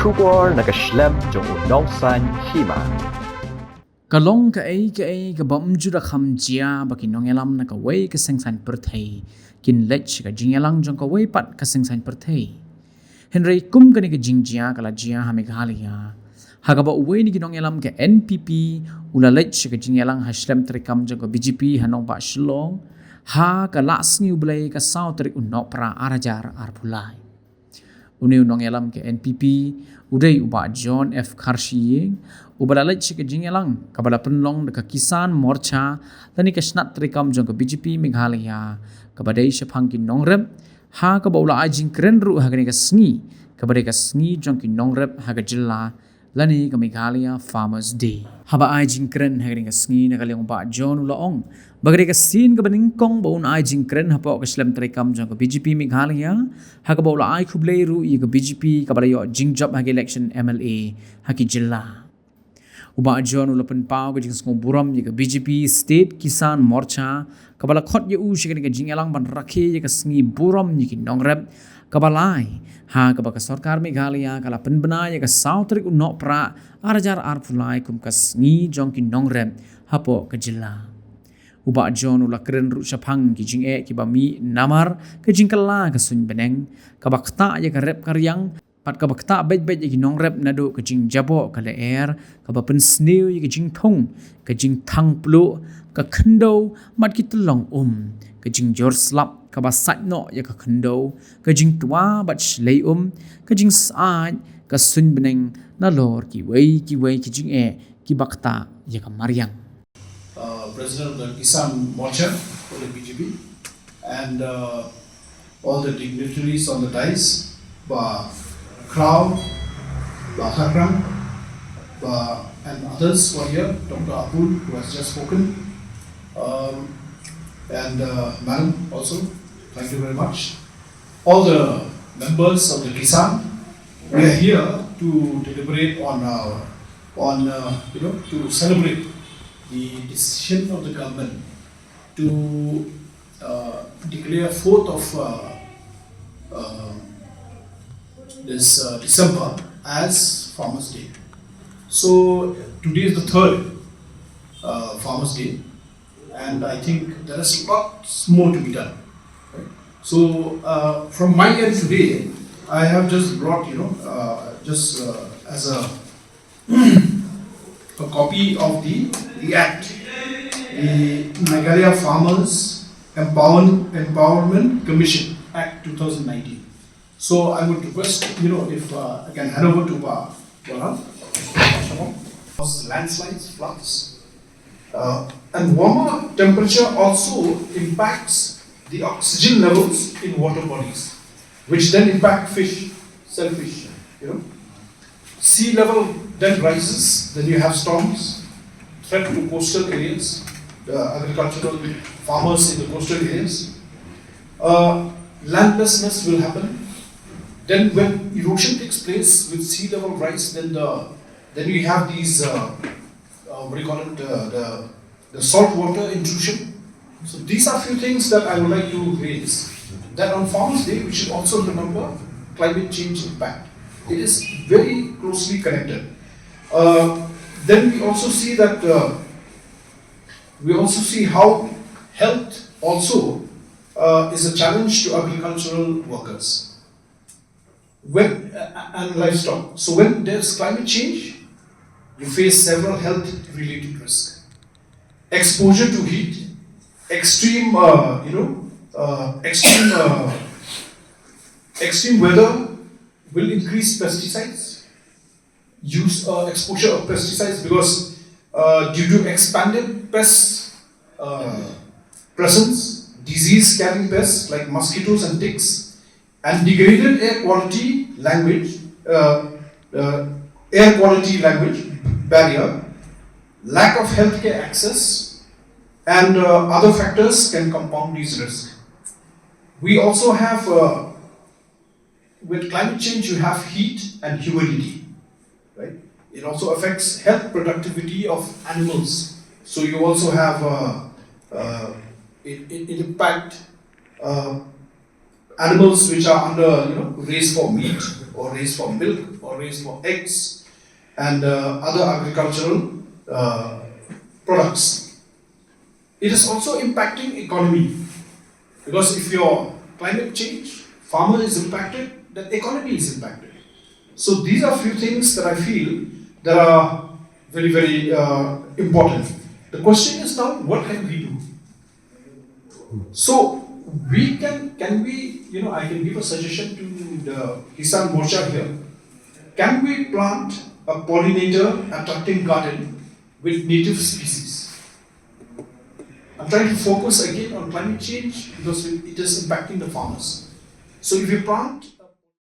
sugar na ka Shlem jong unong san Hima. Kalong ka ay ka bom juda kham jia baki nongelam na ka wei ka sengsan perthei kin lech ka jingelang jong ka wei pat ka sengsan perthei Henry kum ka ni ka jingjia kala jia hame ka halia hagaba wei ni ki nongelam ka NPP ula lech ka jingelang ha Shlem trikam jong ka BJP hanong ba Shlong ha ka Sngi ublai ka sau trik unok pra arajar arpulai Uniu nongelam ke NPP udai uba John F. Karshiying ubala lech ke jingelang kabala penlong deka kisan morcha tani ke snat trikam jong ke BJP Meghalaya kabadai shapang ki Nongrep ha kabaula Jingkren ru ha ke Sngi kabadai ke Sngi jong ki Nongrep ha ke jilla lani ke Meghalaya Farmers Day haba Jingkren ha ke Sngi na kaliong ba John ulaong bagay ka sin ka baningkong baun Jingkren hapo ka Shlem trikam jong ka BJP Meghalaya ha ka baula khublei ru i ka BJP ka balayo Jingjob ha election MLA ha ki jilla uba John ulapan pau ka jingskong buram i ka BJP State Kisan Morcha ka bala khot ye u shikani ka jingelang ban rakhe ka Sngi buram ni ki Nongrep ka balai ha ka ba ka sarkar Meghalaya ka la penbena ya ka South Trik unok pra arajar arpulai kum ka Sngi jong ki Nongrep hapo ka jilla uba John ula keren ru shapang ki jing ki bami Namar ke jingkala ka sun beneng ka bakta ya ka rep karyang pat ka bakta bet ki Nongrep nado ka jing jabo ka leer ka ba pen sneu ki jing thong ka jing thang plu ka khndo mat ki tlong ka jing jor slap ka ba sat no ya ka khndo ka jing twa bat shlei ka jing saaj ka sun beneng na lor ki wei ki jing ki bakta ya ka maryang President of the Kisan Morcha for the BJP and all the dignitaries on the dais, Briew, Hakram, and others who are here, Dr. Abul who has just spoken, and Madam also, thank you very much. All the members of the Kisan, we are here to deliberate to celebrate the decision of the government to declare 4th of this December as Farmers' Day. So today is the 3rd Farmers' Day, and I think there is lots more to be done. Right? So from my end today, I have just brought as a copy of the Act, the Meghalaya Farmers Empowerment Commission Act 2019. So I would request, if I can hand over to Baran. Landslides, floods, and warmer temperature also impacts the oxygen levels in water bodies, which then impact shellfish. Sea level then rises, then you have storms, threat to coastal areas, the agricultural farmers in the coastal areas. Landlessness will happen. Then when erosion takes place with sea level rise, then you have these, the saltwater intrusion. So these are few things that I would like to raise. That on Farmers' Day, we should also remember climate change impact. It is very closely connected. Then we also see that how health also is a challenge to agricultural workers and livestock. So when there's climate change, you face several health-related risks. Exposure to heat, extreme weather will increase pesticides, exposure of pesticides because due to expanded pest presence, disease-carrying pests like mosquitoes and ticks, and degraded air quality language barrier, lack of healthcare access, and other factors can compound these risks. We also have with climate change, you have heat and humidity, right? It also affects health productivity of animals. So you also have it impact animals which are under, raised for meat or raised for milk or raised for eggs and other agricultural products. It is also impacting economy, because if your climate change, farmer is impacted, then economy is impacted. So these are few things that I feel that are very, very important. The question is now, what can we do? So we can we, I can give a suggestion to the Kisan Morcha here. Can we plant a pollinator attracting garden with native species? I'm trying to focus again on climate change because it is impacting the farmers. So if you plant